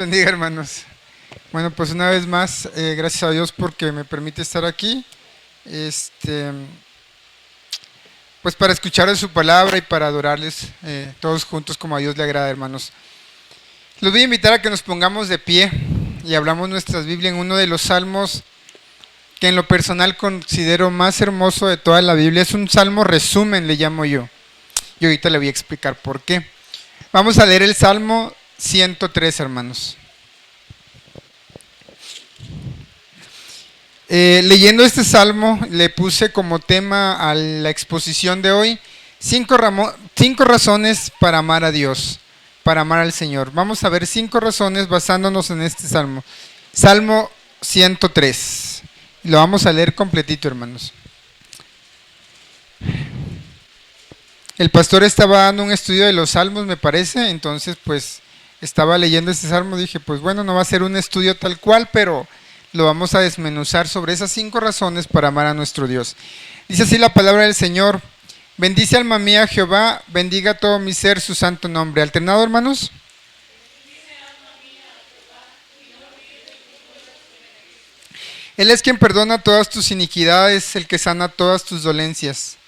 Bendiga, hermanos. Bueno, pues una vez más, gracias a Dios porque me permite estar aquí, este, pues para escuchar de su palabra y para adorarles todos juntos como a Dios le agrada, hermanos. Los voy a invitar a que nos pongamos de pie y hablamos nuestras Biblias en uno de los salmos que en lo personal considero más hermoso de toda la Biblia. Es un salmo resumen, le llamo yo. Y ahorita le voy a explicar por qué. Vamos a leer el Salmo 103, hermanos. Leyendo este salmo, le puse como tema a la exposición de hoy cinco razones para amar a Dios, para amar al Señor. Vamos a ver 5 razones basándonos en este salmo. Salmo 103. Lo vamos a leer completito, hermanos. El pastor estaba dando un estudio de los salmos, me parece, entonces pues estaba leyendo este salmo, dije, pues bueno, no va a ser un estudio tal cual, pero lo vamos a desmenuzar sobre esas 5 razones para amar a nuestro Dios. Dice así la palabra del Señor: bendice alma mía Jehová, bendiga todo mi ser su santo nombre. ¿Alternado, hermanos? Él es quien perdona todas tus iniquidades, el que sana todas tus dolencias.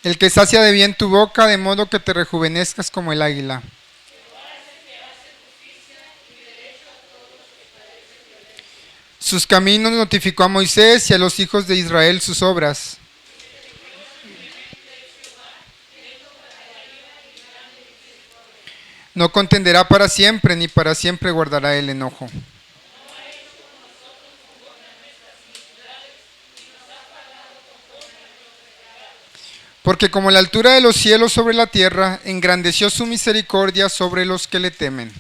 El que sacia de bien tu boca, de modo que te rejuvenezcas como el águila. Sus caminos notificó a Moisés y a los hijos de Israel sus obras. No contenderá para siempre, ni para siempre guardará el enojo. Porque como la altura de los cielos sobre la tierra, engrandeció su misericordia sobre los que le temen.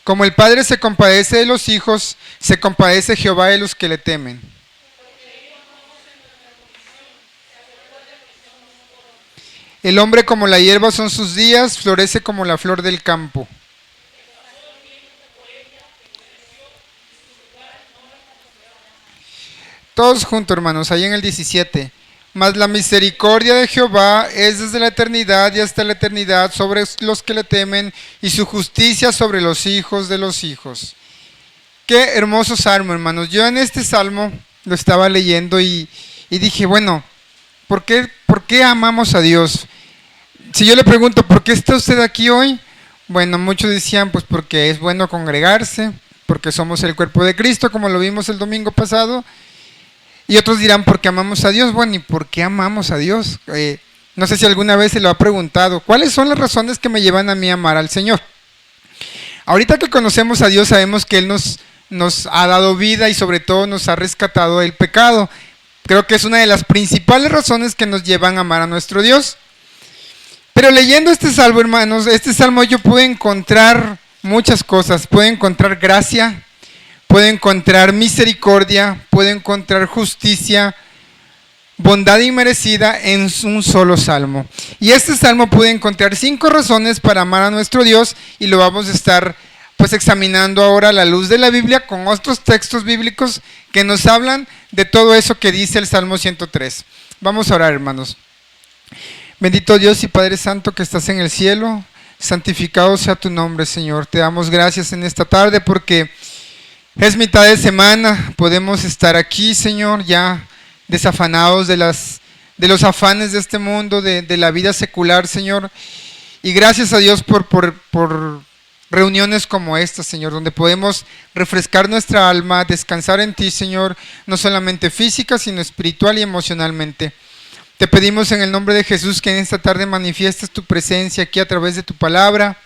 Como el Padre se compadece de los hijos, se compadece Jehová de los que le temen. El hombre como la hierba son sus días, florece como la flor del campo. Todos juntos, hermanos, ahí en el 17. Mas la misericordia de Jehová es desde la eternidad y hasta la eternidad sobre los que le temen, y su justicia sobre los hijos de los hijos. Qué hermoso salmo, hermanos. Yo en este salmo lo estaba leyendo y dije, bueno, ¿por qué amamos a Dios? Si yo le pregunto, ¿por qué está usted aquí hoy? Bueno, muchos decían, pues porque es bueno congregarse, porque somos el cuerpo de Cristo, como lo vimos el domingo pasado. Y otros dirán, porque amamos a Dios. Bueno, ¿y por qué amamos a Dios? No sé si alguna vez se lo ha preguntado. ¿Cuáles son las razones que me llevan a mí a amar al Señor? Ahorita que conocemos a Dios, sabemos que Él nos ha dado vida y sobre todo nos ha rescatado del pecado. Creo que es una de las principales razones que nos llevan a amar a nuestro Dios. Pero leyendo este salmo, hermanos, este salmo yo pude encontrar muchas cosas. Pude encontrar gracia, puede encontrar misericordia, puede encontrar justicia, bondad inmerecida en un solo salmo. Y este salmo puede encontrar 5 razones para amar a nuestro Dios y lo vamos a estar pues examinando ahora a la luz de la Biblia con otros textos bíblicos que nos hablan de todo eso que dice el Salmo 103. Vamos a orar, hermanos. Bendito Dios y Padre Santo que estás en el cielo, santificado sea tu nombre, Señor. Te damos gracias en esta tarde porque es mitad de semana, podemos estar aquí, Señor, ya desafanados de los afanes de este mundo, de la vida secular, Señor. Y gracias a Dios por reuniones como esta, Señor, donde podemos refrescar nuestra alma, descansar en ti, Señor, no solamente física, sino espiritual y emocionalmente. Te pedimos en el nombre de Jesús que en esta tarde manifiestes tu presencia aquí a través de tu palabra,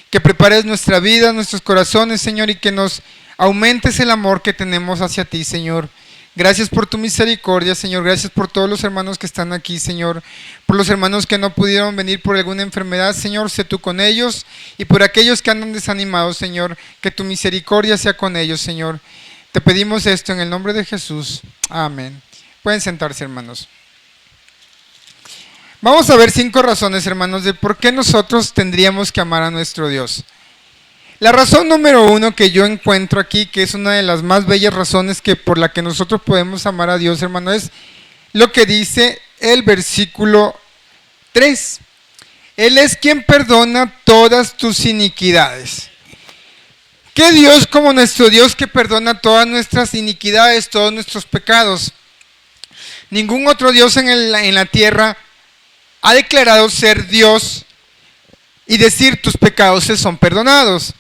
que prepares nuestra vida, nuestros corazones, Señor, y que nos aumentes el amor que tenemos hacia ti, Señor. Gracias por tu misericordia, Señor. Gracias por todos los hermanos que están aquí, Señor. Por los hermanos que no pudieron venir por alguna enfermedad, Señor, sé tú con ellos. Y por aquellos que andan desanimados, Señor, que tu misericordia sea con ellos, Señor. Te pedimos esto en el nombre de Jesús. Amén. Pueden sentarse, hermanos. Vamos a ver 5 razones, hermanos, de por qué nosotros tendríamos que amar a nuestro Dios. La razón número uno que yo encuentro aquí, que es una de las más bellas razones que por la que nosotros podemos amar a Dios, hermano, es lo que dice el versículo 3. Él es quien perdona todas tus iniquidades. ¿Qué Dios como nuestro Dios que perdona todas nuestras iniquidades, todos nuestros pecados? Ningún otro Dios en la tierra ha declarado ser Dios y decir tus pecados te son perdonados.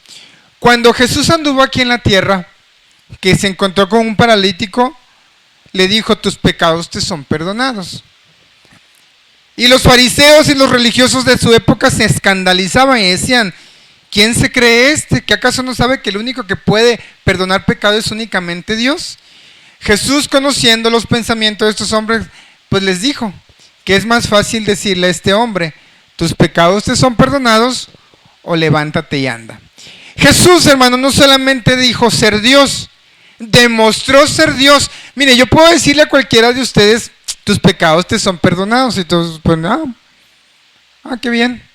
Cuando Jesús anduvo aquí en la tierra, que se encontró con un paralítico, le dijo, tus pecados te son perdonados. Y los fariseos y los religiosos de su época se escandalizaban y decían, ¿quién se cree este? ¿Que acaso no sabe que el único que puede perdonar pecado es únicamente Dios? Jesús, conociendo los pensamientos de estos hombres, pues les dijo que es más fácil decirle a este hombre, tus pecados te son perdonados, o levántate y anda. Jesús, hermano, no solamente dijo ser Dios, demostró ser Dios. Mire, yo puedo decirle a cualquiera de ustedes, tus pecados te son perdonados, y todos, pues, qué bien.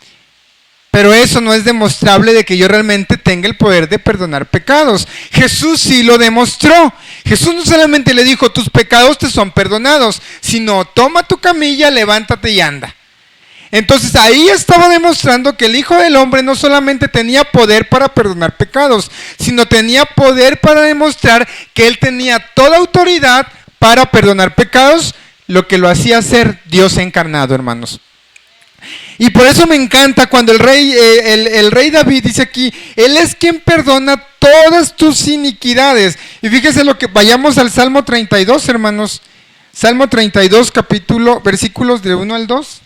Pero eso no es demostrable de que yo realmente tenga el poder de perdonar pecados. Jesús sí lo demostró. Jesús no solamente le dijo, tus pecados te son perdonados, sino toma tu camilla, levántate y anda. Entonces ahí estaba demostrando que el Hijo del Hombre no solamente tenía poder para perdonar pecados, sino tenía poder para demostrar que Él tenía toda autoridad para perdonar pecados, lo que lo hacía ser Dios encarnado, hermanos. Y por eso me encanta cuando el rey David dice aquí, Él es quien perdona todas tus iniquidades. Y fíjese vayamos al Salmo 32, hermanos. Salmo 32, versículos de 1 al 2.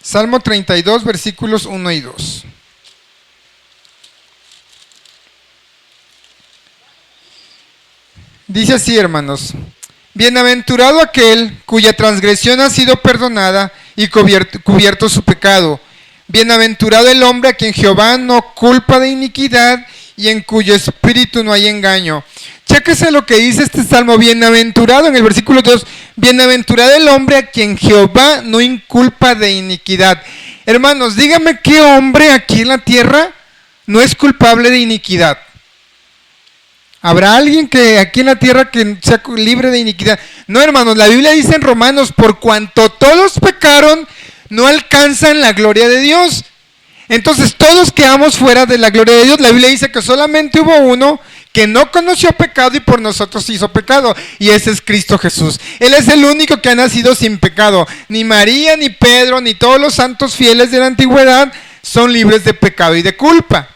Salmo 32, versículos 1 y 2. Dice así, hermanos, bienaventurado aquel cuya transgresión ha sido perdonada y cubierto su pecado. Bienaventurado el hombre a quien Jehová no culpa de iniquidad y en cuyo espíritu no hay engaño. Chéquese lo que dice este salmo, bienaventurado en el versículo 2, bienaventurado el hombre a quien Jehová no inculpa de iniquidad. Hermanos, dígame qué hombre aquí en la tierra no es culpable de iniquidad. ¿Habrá alguien que aquí en la tierra que sea libre de iniquidad? No, hermanos, la Biblia dice en Romanos, por cuanto todos pecaron, no alcanzan la gloria de Dios. Entonces todos quedamos fuera de la gloria de Dios. La Biblia dice que solamente hubo uno que no conoció pecado y por nosotros hizo pecado, y ese es Cristo Jesús. Él es el único que ha nacido sin pecado. Ni María, ni Pedro, ni todos los santos fieles de la antigüedad son libres de pecado y de culpa.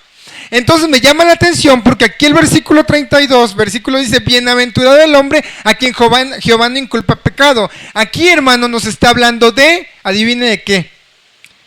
Entonces me llama la atención porque aquí el versículo 32, versículo dice, bienaventurado el hombre a quien Jehová no inculpa pecado. Aquí, hermano, nos está hablando de, adivine de qué,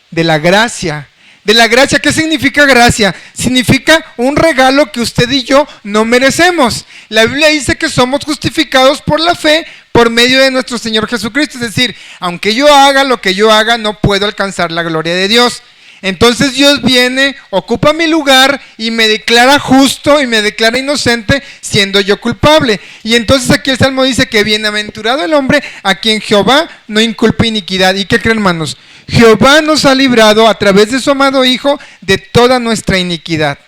de la gracia. De la gracia. ¿Qué significa gracia? Significa un regalo que usted y yo no merecemos. La Biblia dice que somos justificados por la fe por medio de nuestro Señor Jesucristo. Es decir, aunque yo haga lo que yo haga, no puedo alcanzar la gloria de Dios. Entonces Dios viene, ocupa mi lugar y me declara justo y me declara inocente siendo yo culpable. Y entonces aquí el Salmo dice que bienaventurado el hombre a quien Jehová no inculpa iniquidad. ¿Y qué creen, hermanos? Jehová nos ha librado a través de su amado Hijo de toda nuestra iniquidad.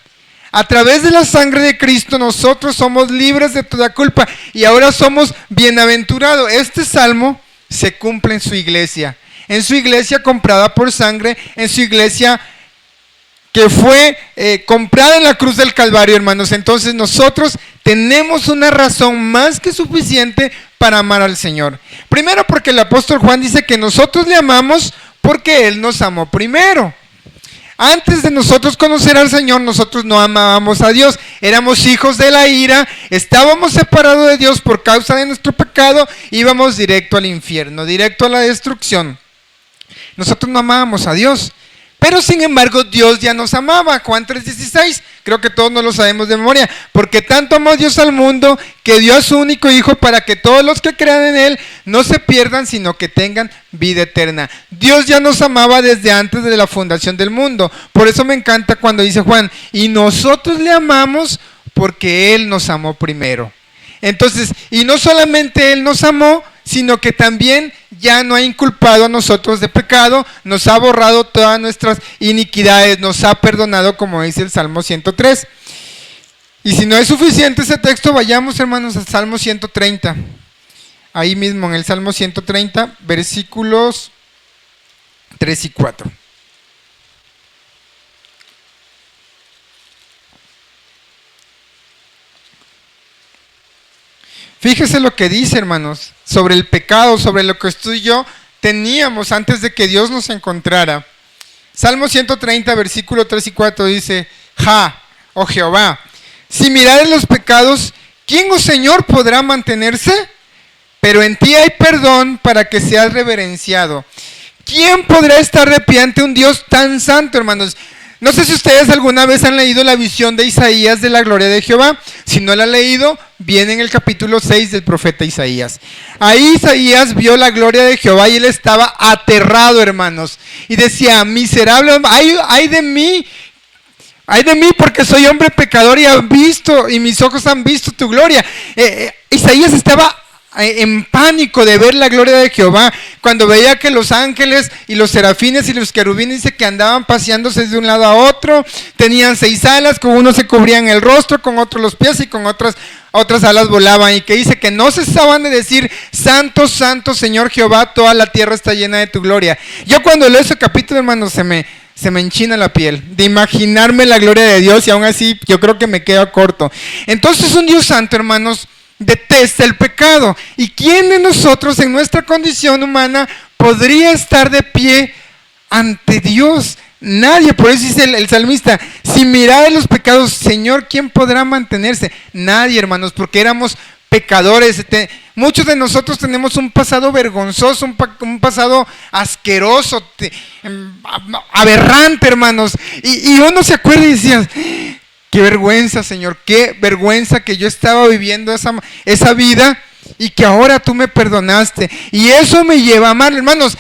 A través de la sangre de Cristo nosotros somos libres de toda culpa y ahora somos bienaventurados. Este Salmo se cumple en su iglesia. En su iglesia comprada por sangre, en su iglesia que fue comprada en la cruz del Calvario, hermanos. Entonces nosotros tenemos una razón más que suficiente para amar al Señor. Primero porque el apóstol Juan dice que nosotros le amamos porque Él nos amó primero. Antes de nosotros conocer al Señor, nosotros no amábamos a Dios, éramos hijos de la ira, estábamos separados de Dios por causa de nuestro pecado, íbamos directo al infierno, directo a la destrucción. Nosotros no amábamos a Dios, pero sin embargo Dios ya nos amaba. Juan 3:16, creo que todos nos lo sabemos de memoria. Porque tanto amó Dios al mundo que dio a su único Hijo para que todos los que crean en Él no se pierdan, sino que tengan vida eterna. Dios ya nos amaba desde antes de la fundación del mundo. Por eso me encanta cuando dice Juan, y nosotros le amamos porque Él nos amó primero. Entonces, y no solamente Él nos amó, sino que también ya no ha inculpado a nosotros de pecado, nos ha borrado todas nuestras iniquidades, nos ha perdonado, como dice el Salmo 103. Y si no es suficiente ese texto, vayamos, hermanos, al Salmo 130. Ahí mismo en el Salmo 130, versículos 3 y 4. Fíjese lo que dice, hermanos, sobre el pecado, sobre lo que tú y yo teníamos antes de que Dios nos encontrara. Salmo 130, versículo 3 y 4 dice: oh Jehová, si mirares los pecados, ¿quién, oh Señor, podrá mantenerse? Pero en ti hay perdón para que seas reverenciado. ¿Quién podrá estar de pie ante un Dios tan santo, hermanos? No sé si ustedes alguna vez han leído la visión de Isaías de la gloria de Jehová. Si no la han leído, viene en el capítulo 6 del profeta Isaías. Ahí Isaías vio la gloria de Jehová y él estaba aterrado, hermanos. Y decía: miserable, ay de mí porque soy hombre pecador y mis ojos han visto tu gloria. Isaías estaba en pánico de ver la gloria de Jehová, cuando veía que los ángeles y los serafines y los querubines dice que andaban paseándose de un lado a otro, tenían 6 alas, con uno se cubrían el rostro, con otro los pies y con otras alas volaban, y que dice que no cesaban de decir: santo, santo Señor Jehová, toda la tierra está llena de tu gloria. Yo cuando leo ese capítulo, hermanos, se me enchina la piel de imaginarme la gloria de Dios, y aún así yo creo que me quedo corto. Entonces un Dios santo, hermanos, detesta el pecado. ¿Y quién de nosotros en nuestra condición humana podría estar de pie ante Dios? Nadie. Por eso dice el salmista: si miráis los pecados, Señor, ¿quién podrá mantenerse? Nadie, hermanos, porque éramos pecadores. Muchos de nosotros tenemos un pasado vergonzoso, un pasado asqueroso, aberrante, hermanos. Y uno se acuerda y decía: qué vergüenza, Señor, qué vergüenza que yo estaba viviendo esa vida y que ahora tú me perdonaste. Y eso me lleva a amar, hermanos.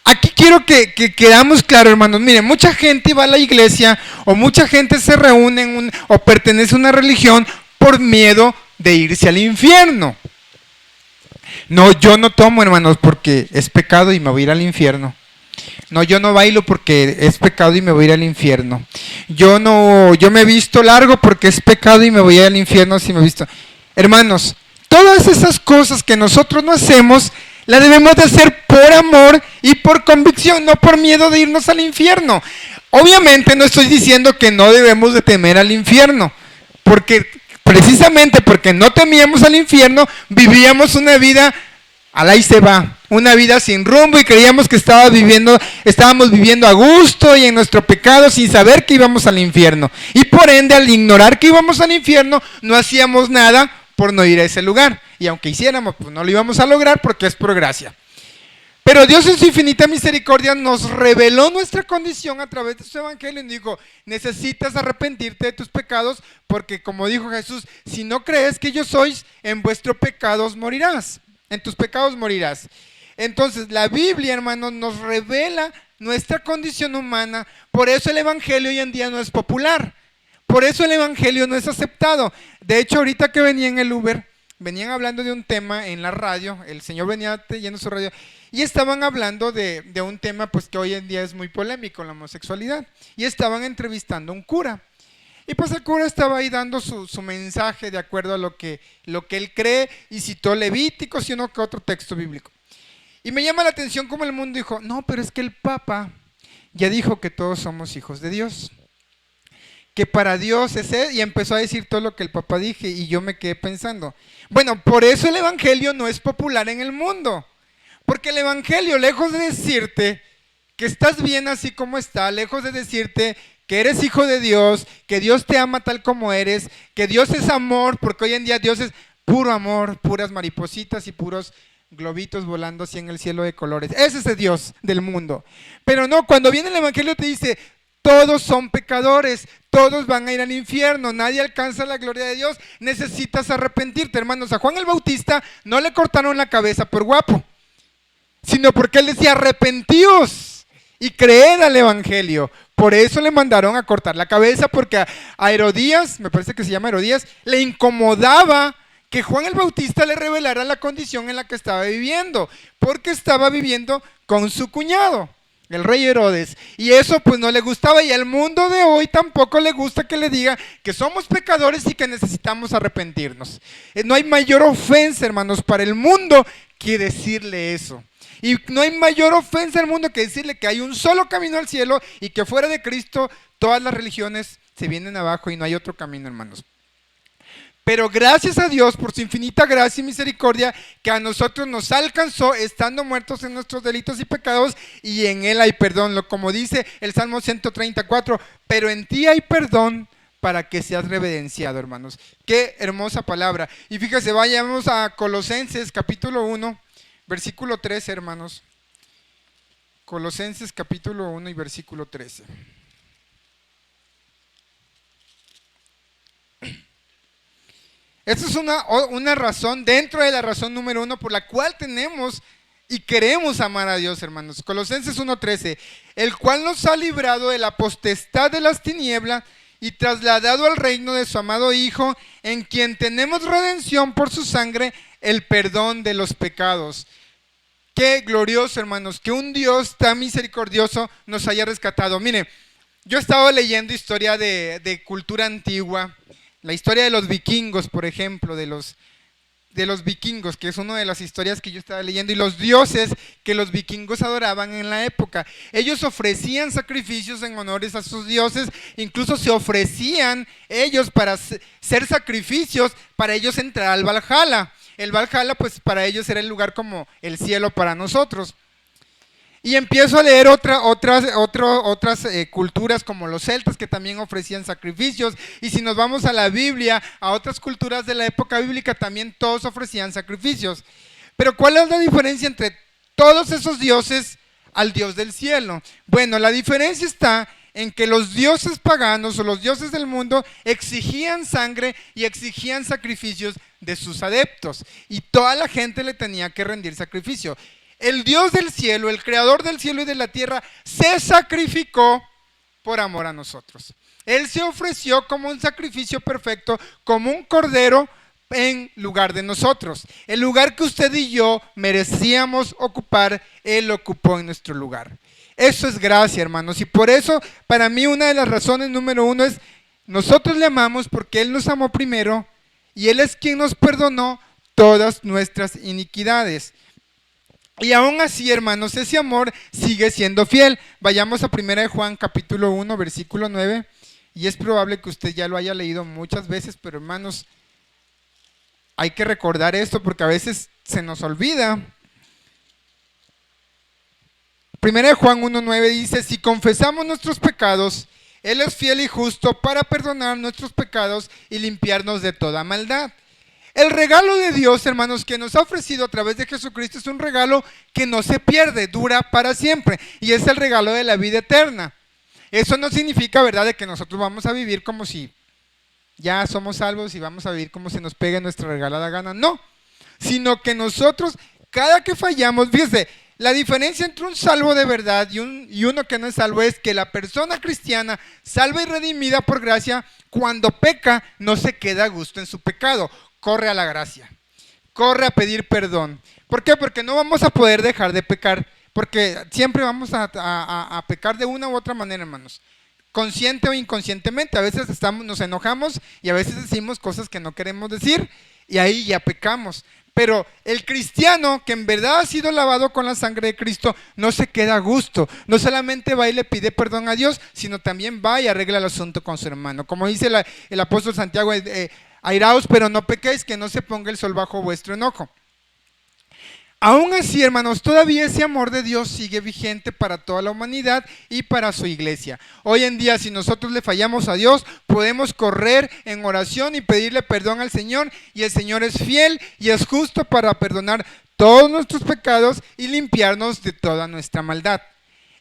Aquí quiero que quedamos claros, hermanos. Miren, mucha gente va a la iglesia o mucha gente se reúne o pertenece a una religión por miedo de irse al infierno. No, yo no tomo, hermanos, porque es pecado y me voy a ir al infierno. No, yo no bailo porque es pecado y me voy a ir al infierno. Yo me he visto largo porque es pecado y me voy a ir al infierno si me he visto. Hermanos, todas esas cosas que nosotros no hacemos, las debemos de hacer por amor y por convicción, no por miedo de irnos al infierno. Obviamente no estoy diciendo que no debemos de temer al infierno, porque precisamente porque no temíamos al infierno, vivíamos una vida al ahí se va, una vida sin rumbo, y creíamos que estábamos viviendo a gusto y en nuestro pecado sin saber que íbamos al infierno. Y por ende, al ignorar que íbamos al infierno, no hacíamos nada por no ir a ese lugar. Y aunque hiciéramos, pues no lo íbamos a lograr porque es por gracia. Pero Dios en su infinita misericordia nos reveló nuestra condición a través de su evangelio y dijo: necesitas arrepentirte de tus pecados, porque como dijo Jesús, si no crees que yo soy, en vuestros pecados morirás. En tus pecados morirás. Entonces la Biblia, hermanos, nos revela nuestra condición humana. Por eso el evangelio hoy en día no es popular. Por eso el evangelio no es aceptado. De hecho, ahorita que venía en el Uber, venían hablando de un tema en la radio. El señor venía yendo su radio y estaban hablando de un tema pues que hoy en día es muy polémico, la homosexualidad. Y estaban entrevistando a un cura. Y pues el cura estaba ahí dando su mensaje de acuerdo a lo que él cree, y citó Levíticos y uno que otro texto bíblico. Y me llama la atención cómo el mundo dijo: no, pero es que el Papa ya dijo que todos somos hijos de Dios, que para Dios es él, y empezó a decir todo lo que el Papa dije, y yo me quedé pensando, bueno, por eso el evangelio no es popular en el mundo, porque el evangelio, lejos de decirte que estás bien así como está, lejos de decirte que eres hijo de Dios, que Dios te ama tal como eres, que Dios es amor, porque hoy en día Dios es puro amor, puras maripositas y puros globitos volando así en el cielo de colores. Ese es el Dios del mundo. Pero no, cuando viene el evangelio te dice: todos son pecadores, todos van a ir al infierno, nadie alcanza la gloria de Dios, necesitas arrepentirte, hermanos. A Juan el Bautista no le cortaron la cabeza por guapo, sino porque él decía: arrepentíos y creed al evangelio. Por eso le mandaron a cortar la cabeza, porque a Herodías, me parece que se llama Herodías, le incomodaba que Juan el Bautista le revelara la condición en la que estaba viviendo, porque estaba viviendo con su cuñado, el rey Herodes, y eso pues no le gustaba, y al mundo de hoy tampoco le gusta que le diga que somos pecadores y que necesitamos arrepentirnos. No hay mayor ofensa, hermanos, para el mundo que decirle eso. Y no hay mayor ofensa al mundo que decirle que hay un solo camino al cielo y que fuera de Cristo todas las religiones se vienen abajo y no hay otro camino, hermanos. Pero gracias a Dios por su infinita gracia y misericordia que a nosotros nos alcanzó estando muertos en nuestros delitos y pecados, y en Él hay perdón, como dice el Salmo 134, pero en ti hay perdón para que seas reverenciado, hermanos. Qué hermosa palabra. Y fíjese, vayamos a Colosenses capítulo 1, versículo 13, hermanos. Colosenses capítulo 1 y versículo 13. Esta es una razón dentro de la razón número 1 por la cual tenemos y queremos amar a Dios, hermanos. Colosenses 1:13, el cual nos ha librado de la potestad de las tinieblas y trasladado al reino de su amado Hijo, en quien tenemos redención por su sangre, el perdón de los pecados. Qué glorioso, hermanos, que un Dios tan misericordioso nos haya rescatado. Mire, yo he estado leyendo historia de cultura antigua, la historia de los vikingos, por ejemplo, de los vikingos, que es una de las historias que yo estaba leyendo, y los dioses que los vikingos adoraban en la época. Ellos ofrecían sacrificios en honores a sus dioses, incluso se ofrecían ellos para ser sacrificios, para ellos entrar al Valhalla. El Valhalla, pues para ellos era el lugar como el cielo para nosotros. Y empiezo a leer otras culturas como los celtas, que también ofrecían sacrificios. Y si nos vamos a la Biblia, a otras culturas de la época bíblica, también todos ofrecían sacrificios. Pero ¿cuál es la diferencia entre todos esos dioses al Dios del cielo? Bueno, la diferencia está en que los dioses paganos o los dioses del mundo exigían sangre y exigían sacrificios de sus adeptos. Y toda la gente le tenía que rendir sacrificio. El Dios del cielo, el creador del cielo y de la tierra, se sacrificó por amor a nosotros. Él se ofreció como un sacrificio perfecto, como un cordero en lugar de nosotros. El lugar que usted y yo merecíamos ocupar, Él ocupó en nuestro lugar. Eso es gracia, hermanos. Y por eso, para mí, una de las razones número 1 es, nosotros le amamos porque Él nos amó primero y Él es quien nos perdonó todas nuestras iniquidades. Y aún así, hermanos, ese amor sigue siendo fiel. Vayamos a 1 Juan capítulo 1, versículo 9. Y es probable que usted ya lo haya leído muchas veces, pero hermanos, hay que recordar esto porque a veces se nos olvida. 1 Juan 1:9 dice, si confesamos nuestros pecados, Él es fiel y justo para perdonar nuestros pecados y limpiarnos de toda maldad. El regalo de Dios, hermanos, que nos ha ofrecido a través de Jesucristo es un regalo que no se pierde, dura para siempre, y es el regalo de la vida eterna. Eso no significa, ¿verdad?, de que nosotros vamos a vivir como si ya somos salvos y vamos a vivir como se nos pegue nuestra regalada gana, no, sino que nosotros, cada que fallamos, fíjese, la diferencia entre un salvo de verdad y uno que no es salvo es que la persona cristiana, salva y redimida por gracia, cuando peca, no se queda a gusto en su pecado, corre a la gracia, corre a pedir perdón. ¿Por qué? Porque no vamos a poder dejar de pecar, porque siempre vamos a pecar de una u otra manera, hermanos, consciente o inconscientemente. A veces nos enojamos y a veces decimos cosas que no queremos decir y ahí ya pecamos. Pero el cristiano que en verdad ha sido lavado con la sangre de Cristo no se queda a gusto, no solamente va y le pide perdón a Dios, sino también va y arregla el asunto con su hermano. Como dice el apóstol Santiago, airaos, pero no pequéis, que no se ponga el sol bajo vuestro enojo. Aún así, hermanos, todavía ese amor de Dios sigue vigente para toda la humanidad y para su iglesia. Hoy en día, si nosotros le fallamos a Dios, podemos correr en oración y pedirle perdón al Señor, y el Señor es fiel y es justo para perdonar todos nuestros pecados y limpiarnos de toda nuestra maldad.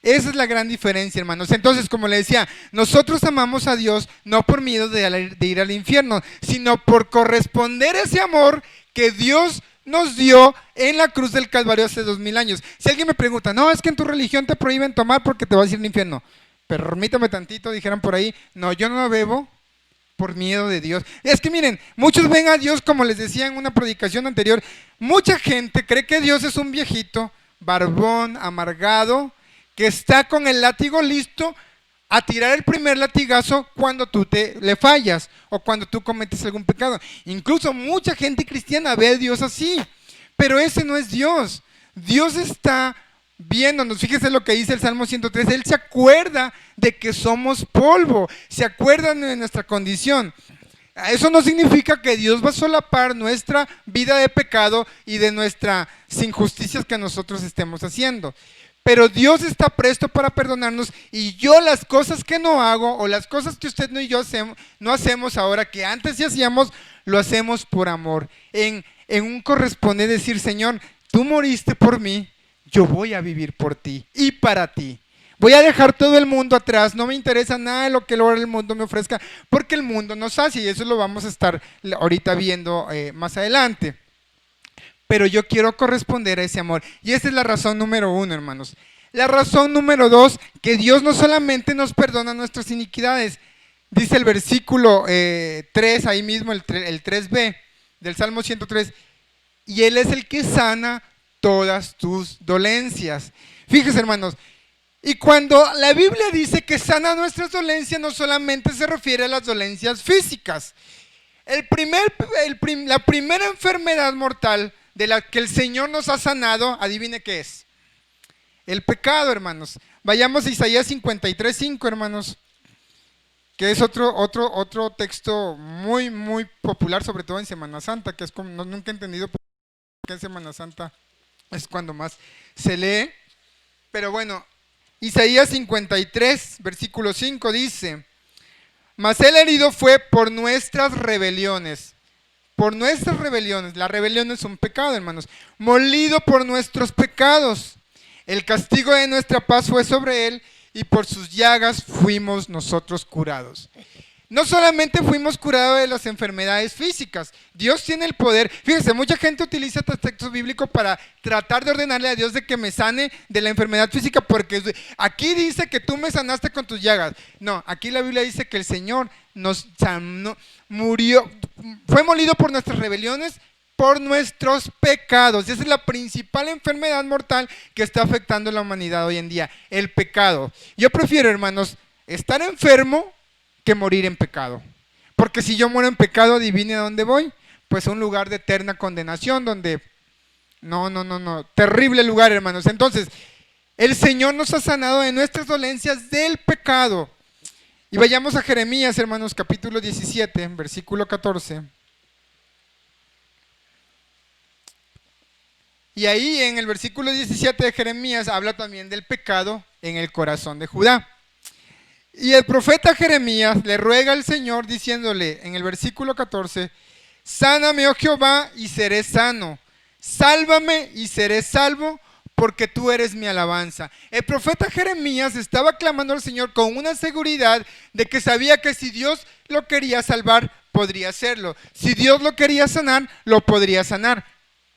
Esa es la gran diferencia, hermanos. Entonces, como le decía, nosotros amamos a Dios no por miedo de ir al infierno, sino por corresponder a ese amor que Dios nos dio en la cruz del Calvario hace 2000 años. Si alguien me pregunta, no, es que en tu religión te prohíben tomar porque te vas a ir al infierno. Permítame tantito, dijeran por ahí, no, yo no bebo por miedo de Dios. Es que miren, muchos ven a Dios, como les decía en una predicación anterior, mucha gente cree que Dios es un viejito, barbón, amargado, que está con el látigo listo a tirar el primer latigazo cuando tú le fallas o cuando tú cometes algún pecado. Incluso mucha gente cristiana ve a Dios así, pero ese no es Dios. Dios está viéndonos. Fíjese lo que dice el Salmo 103. Él se acuerda de que somos polvo, se acuerda de nuestra condición. Eso no significa que Dios va a solapar nuestra vida de pecado y de nuestras injusticias que nosotros estemos haciendo. Pero Dios está presto para perdonarnos, y yo las cosas que no hago, o las cosas que usted y yo no hacemos ahora, que antes sí hacíamos, lo hacemos por amor. En un corresponder decir, Señor, tú moriste por mí, yo voy a vivir por ti y para ti. Voy a dejar todo el mundo atrás, no me interesa nada de lo que el mundo me ofrezca, porque el mundo nos hace, y eso lo vamos a estar ahorita viendo más adelante. Pero yo quiero corresponder a ese amor. Y esa es la razón número 1, hermanos. La razón número 2, que Dios no solamente nos perdona nuestras iniquidades. Dice el versículo 3, ahí mismo, el 3b del Salmo 103. Y Él es el que sana todas tus dolencias. Fíjense, hermanos. Y cuando la Biblia dice que sana nuestras dolencias, no solamente se refiere a las dolencias físicas. La primera enfermedad mortal de la que el Señor nos ha sanado, adivine qué es. El pecado, hermanos. Vayamos a Isaías 53:5, hermanos, que es otro texto muy, muy popular, sobre todo en Semana Santa, que es como, nunca he entendido por qué en Semana Santa es cuando más se lee. Pero bueno, Isaías 53, versículo 5 dice: mas Él herido fue por nuestras rebeliones. Por nuestras rebeliones. La rebelión es un pecado, hermanos. Molido por nuestros pecados. El castigo de nuestra paz fue sobre Él, y por sus llagas fuimos nosotros curados. No solamente fuimos curados de las enfermedades físicas, Dios tiene el poder. Fíjense, mucha gente utiliza este texto bíblico para tratar de ordenarle a Dios de que me sane de la enfermedad física, porque aquí dice que tú me sanaste con tus llagas. No, aquí la Biblia dice que el Señor nos sanó, murió, fue molido por nuestras rebeliones, por nuestros pecados. Esa es la principal enfermedad mortal que está afectando a la humanidad hoy en día, el pecado. Yo prefiero, hermanos, estar enfermo que morir en pecado. Porque si yo muero en pecado, adivine a dónde voy. Pues a un lugar de eterna condenación, donde no, terrible lugar, hermanos. Entonces, el Señor nos ha sanado de nuestras dolencias del pecado. Y vayamos a Jeremías, hermanos, capítulo 17, versículo 14. Y ahí en el versículo 17 de Jeremías habla también del pecado en el corazón de Judá. Y el profeta Jeremías le ruega al Señor diciéndole en el versículo 14: sáname, oh Jehová, y seré sano. Sálvame y seré salvo, porque tú eres mi alabanza. El profeta Jeremías estaba clamando al Señor con una seguridad de que sabía que si Dios lo quería salvar, podría hacerlo. Si Dios lo quería sanar, lo podría sanar.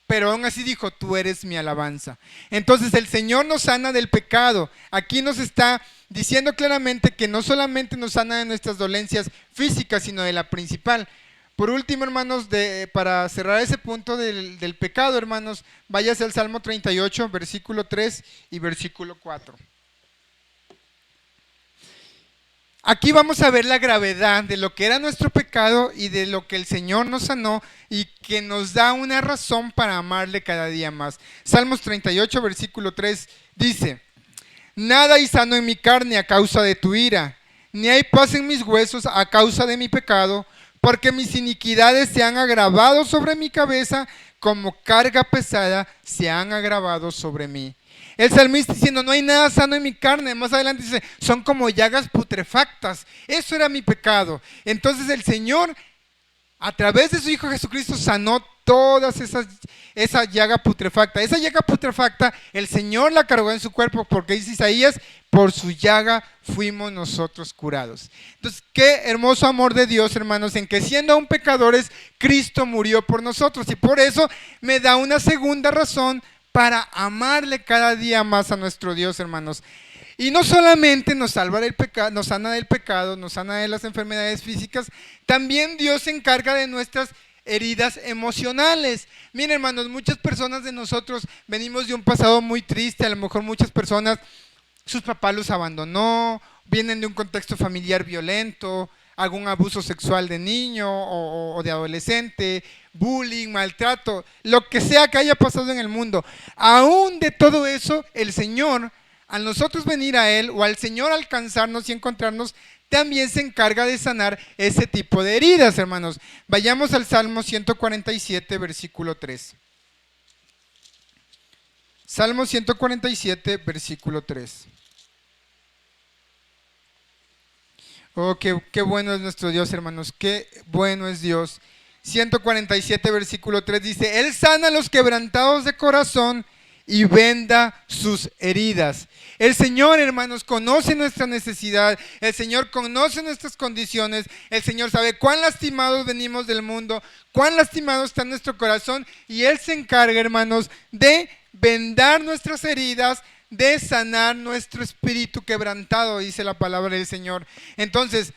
Pero aún así dijo: tú eres mi alabanza. Entonces el Señor nos sana del pecado. Aquí nos está diciendo claramente que no solamente nos sana de nuestras dolencias físicas, sino de la principal. Por último, hermanos, para cerrar ese punto del pecado, hermanos, váyase al Salmo 38, versículo 3 y versículo 4. Aquí vamos a ver la gravedad de lo que era nuestro pecado y de lo que el Señor nos sanó y que nos da una razón para amarle cada día más. Salmos 38, versículo 3 dice: nada hay sano en mi carne a causa de tu ira, ni hay paz en mis huesos a causa de mi pecado, porque mis iniquidades se han agravado sobre mi cabeza, como carga pesada se han agravado sobre mí. El salmista diciendo: no hay nada sano en mi carne. Más adelante dice: son como llagas putrefactas. Eso era mi pecado. Entonces el Señor, a través de su Hijo Jesucristo, sanó todas esa llaga putrefacta. Esa llaga putrefacta el Señor la cargó en su cuerpo, porque dice Isaías: por su llaga fuimos nosotros curados. Entonces, qué hermoso amor de Dios, hermanos, en que siendo aún pecadores, Cristo murió por nosotros. Y por eso me da una segunda razón para amarle cada día más a nuestro Dios, hermanos. Y no solamente nos salva del pecado, nos sana del pecado, nos sana de las enfermedades físicas, también Dios se encarga de nuestras heridas emocionales. Miren, hermanos, muchas personas de nosotros venimos de un pasado muy triste. A lo mejor muchas personas, sus papás los abandonó, vienen de un contexto familiar violento, algún abuso sexual de niño o de adolescente, bullying, maltrato, lo que sea que haya pasado en el mundo. Aún de todo eso, el Señor, al nosotros venir a Él o al Señor alcanzarnos y encontrarnos, también se encarga de sanar ese tipo de heridas, hermanos. Vayamos al Salmo 147, versículo 3. Salmo 147, versículo 3. Oh, qué bueno es nuestro Dios, hermanos, qué bueno es Dios. 147, versículo 3 dice, Él sana a los quebrantados de corazón y venda sus heridas. El Señor, hermanos, conoce nuestra necesidad, el Señor conoce nuestras condiciones, el Señor sabe cuán lastimados venimos del mundo, cuán lastimado está nuestro corazón, y Él se encarga, hermanos, de vendar nuestras heridas, de sanar nuestro espíritu quebrantado, dice la palabra del Señor. Entonces,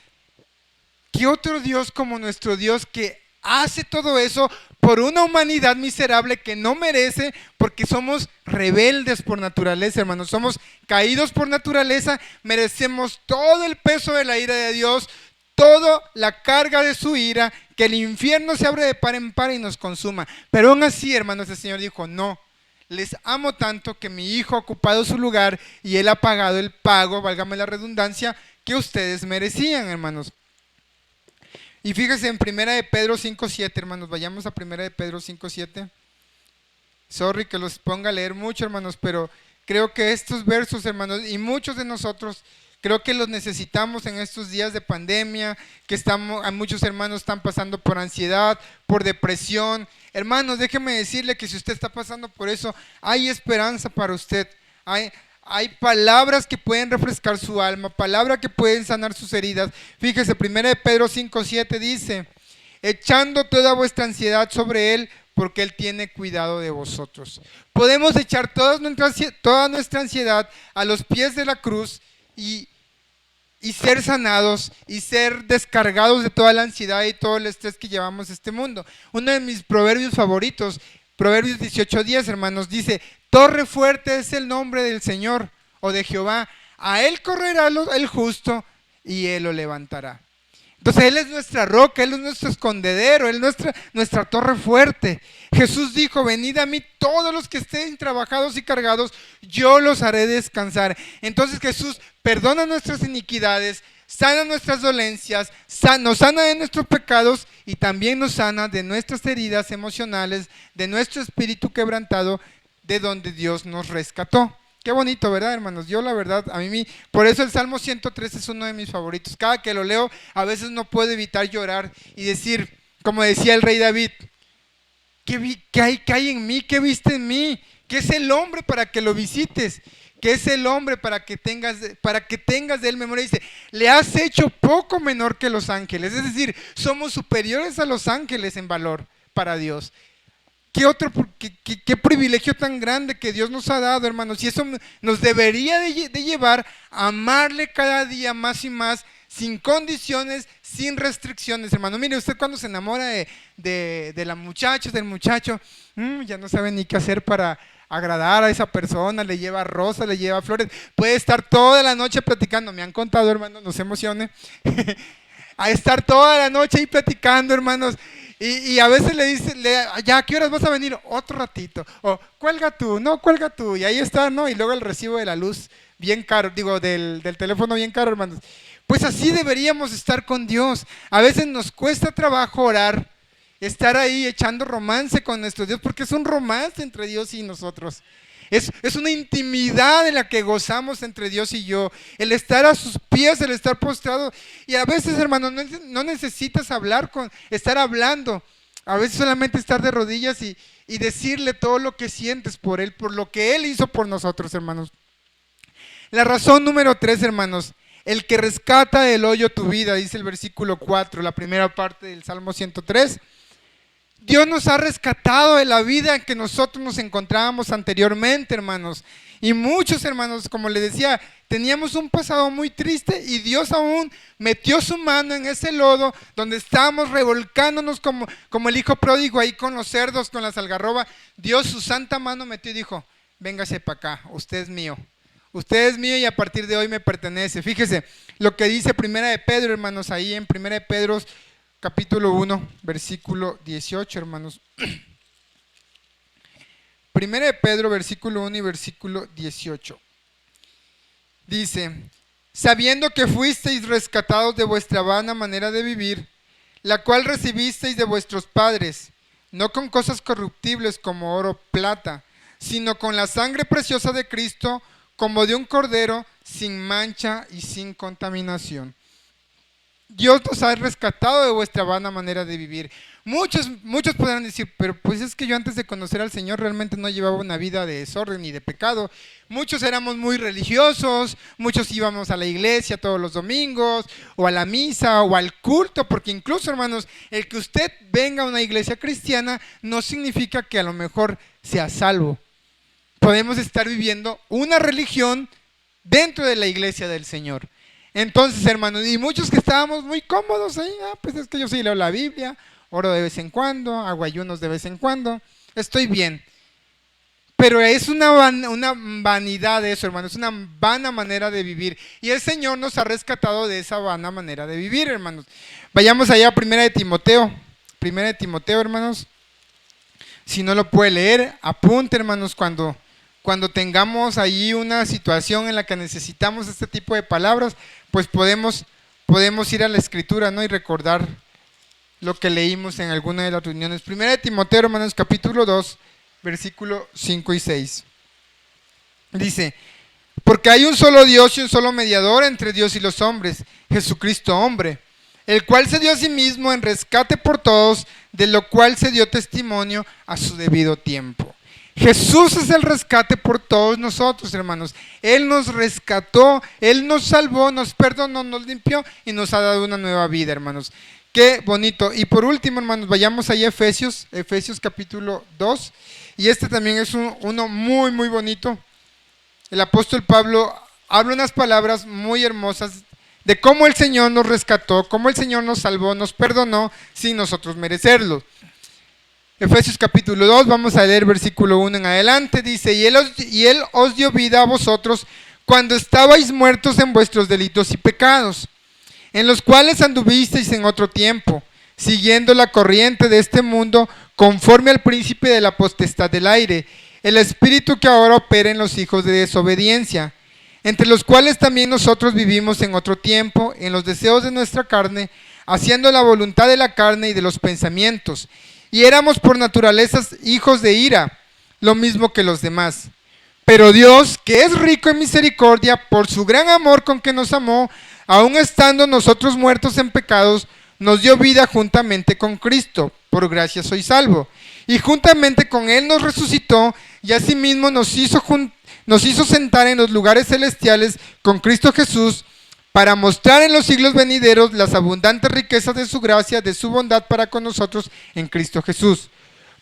¿qué otro Dios como nuestro Dios que hace todo eso por una humanidad miserable que no merece, porque somos rebeldes por naturaleza, hermanos, somos caídos por naturaleza, merecemos todo el peso de la ira de Dios, toda la carga de su ira, que el infierno se abre de par en par y nos consuma? Pero aún así, hermanos, el Señor dijo, no, les amo tanto que mi Hijo ha ocupado su lugar y Él ha pagado el pago, válgame la redundancia, que ustedes merecían, hermanos. Y fíjense en Primera de Pedro 5.7, hermanos, vayamos a Primera de Pedro 5.7. Sorry que los ponga a leer mucho, hermanos, pero creo que estos versos, hermanos, y muchos de nosotros, creo que los necesitamos en estos días de pandemia, que muchos hermanos están pasando por ansiedad, por depresión. Hermanos, déjeme decirle que si usted está pasando por eso, hay esperanza para usted. Hay palabras que pueden refrescar su alma, palabras que pueden sanar sus heridas. Fíjese, 1 Pedro 5.7 dice, echando toda vuestra ansiedad sobre Él, porque Él tiene cuidado de vosotros. Podemos echar toda nuestra ansiedad a los pies de la cruz y ser sanados y ser descargados de toda la ansiedad y todo el estrés que llevamos a este mundo. Uno de mis proverbios favoritos, Proverbios 18:10, hermanos, dice, torre fuerte es el nombre del Señor o de Jehová, a Él correrá el justo y Él lo levantará. Entonces Él es nuestra roca, Él es nuestro escondedero, Él es nuestra torre fuerte. Jesús dijo, venid a mí todos los que estén trabajados y cargados, yo los haré descansar. Entonces Jesús perdona nuestras iniquidades, sana nuestras dolencias, nos sana de nuestros pecados y también nos sana de nuestras heridas emocionales, de nuestro espíritu quebrantado, de donde Dios nos rescató. Qué bonito, ¿verdad, hermanos? Yo la verdad, por eso el Salmo 103 es uno de mis favoritos. Cada que lo leo, a veces no puedo evitar llorar y decir, como decía el rey David, ¿qué hay en mí? ¿Qué viste en mí? ¿Qué es el hombre para que lo visites? ¿Qué es el hombre para que tengas de él memoria? Dice, le has hecho poco menor que los ángeles. Es decir, somos superiores a los ángeles en valor para Dios. ¿Qué privilegio tan grande que Dios nos ha dado, hermanos? Y eso nos debería de llevar a amarle cada día más y más, sin condiciones, sin restricciones, hermano. Mire, usted cuando se enamora de la muchacha, del muchacho, ya no sabe ni qué hacer para agradar a esa persona, le lleva rosas, le lleva flores, puede estar toda la noche platicando, me han contado, hermanos, no se emocione, a estar toda la noche ahí platicando, hermanos. Y a veces le dice, ya, ¿a qué horas vas a venir? Otro ratito. O, cuelga tú, no, cuelga tú. Y ahí está, ¿no? Y luego el recibo de la luz bien caro, del teléfono bien caro, hermanos. Pues así deberíamos estar con Dios. A veces nos cuesta trabajo orar, estar ahí echando romance con nuestro Dios, porque es un romance entre Dios y nosotros. Es una intimidad en la que gozamos entre Dios y yo. El estar a sus pies, el estar postrado. Y a veces, hermano, no necesitas estar hablando. A veces solamente estar de rodillas y decirle todo lo que sientes por Él, por lo que Él hizo por nosotros, hermanos. La razón número 3, hermanos. El que rescata del hoyo tu vida, dice el versículo 4, la primera parte del Salmo 103. Dios nos ha rescatado de la vida en que nosotros nos encontrábamos anteriormente, hermanos. Y muchos hermanos, como les decía, teníamos un pasado muy triste y Dios aún metió su mano en ese lodo donde estábamos revolcándonos como el hijo pródigo ahí con los cerdos, con las algarrobas. Dios su santa mano metió y dijo, véngase para acá, usted es mío. Usted es mío y a partir de hoy me pertenece. Fíjese lo que dice Primera de Pedro, hermanos, ahí en Primera de Pedro, capítulo 1, versículo 18, hermanos. Primera de Pedro, versículo 1 y versículo 18. Dice, sabiendo que fuisteis rescatados de vuestra vana manera de vivir, la cual recibisteis de vuestros padres, no con cosas corruptibles como oro o plata, sino con la sangre preciosa de Cristo, como de un cordero, sin mancha y sin contaminación. Dios nos ha rescatado de vuestra vana manera de vivir. Muchos podrán decir, pero pues es que yo antes de conocer al Señor realmente no llevaba una vida de desorden ni de pecado. Muchos éramos muy religiosos, muchos íbamos a la iglesia todos los domingos, o a la misa, o al culto, porque incluso, hermanos, el que usted venga a una iglesia cristiana no significa que a lo mejor sea salvo. Podemos estar viviendo una religión dentro de la iglesia del Señor. Entonces, hermanos, y muchos que estábamos muy cómodos ahí, pues es que yo sí leo la Biblia, oro de vez en cuando, hago ayunos de vez en cuando, estoy bien. Pero es una vanidad eso, hermanos, es una vana manera de vivir. Y el Señor nos ha rescatado de esa vana manera de vivir, hermanos. Vayamos allá a Primera de Timoteo, hermanos. Si no lo puede leer, apunte, hermanos, cuando tengamos ahí una situación en la que necesitamos este tipo de palabras, pues podemos ir a la escritura, ¿no? Y recordar lo que leímos en alguna de las reuniones. Primera de Timoteo, hermanos, capítulo 2, versículo 5 y 6. Dice, porque hay un solo Dios y un solo mediador entre Dios y los hombres, Jesucristo hombre, el cual se dio a sí mismo en rescate por todos, de lo cual se dio testimonio a su debido tiempo. Jesús es el rescate por todos nosotros, hermanos. Él nos rescató, Él nos salvó, nos perdonó, nos limpió y nos ha dado una nueva vida, hermanos. Qué bonito. Y por último, hermanos, vayamos ahí a Efesios capítulo 2. Y este también es uno muy, muy bonito. El apóstol Pablo habla unas palabras muy hermosas de cómo el Señor nos rescató, cómo el Señor nos salvó, nos perdonó sin nosotros merecerlo. Efesios capítulo 2, vamos a leer versículo 1 en adelante, dice, y él os dio vida a vosotros cuando estabais muertos en vuestros delitos y pecados, en los cuales anduvisteis en otro tiempo, siguiendo la corriente de este mundo, conforme al príncipe de la potestad del aire, el espíritu que ahora opera en los hijos de desobediencia, entre los cuales también nosotros vivimos en otro tiempo, en los deseos de nuestra carne, haciendo la voluntad de la carne y de los pensamientos, y éramos por naturaleza hijos de ira, lo mismo que los demás. Pero Dios, que es rico en misericordia, por su gran amor con que nos amó, aun estando nosotros muertos en pecados, nos dio vida juntamente con Cristo. Por gracia soy salvo. Y juntamente con Él nos resucitó, y asimismo nos hizo sentar en los lugares celestiales con Cristo Jesús, para mostrar en los siglos venideros las abundantes riquezas de su gracia, de su bondad para con nosotros en Cristo Jesús.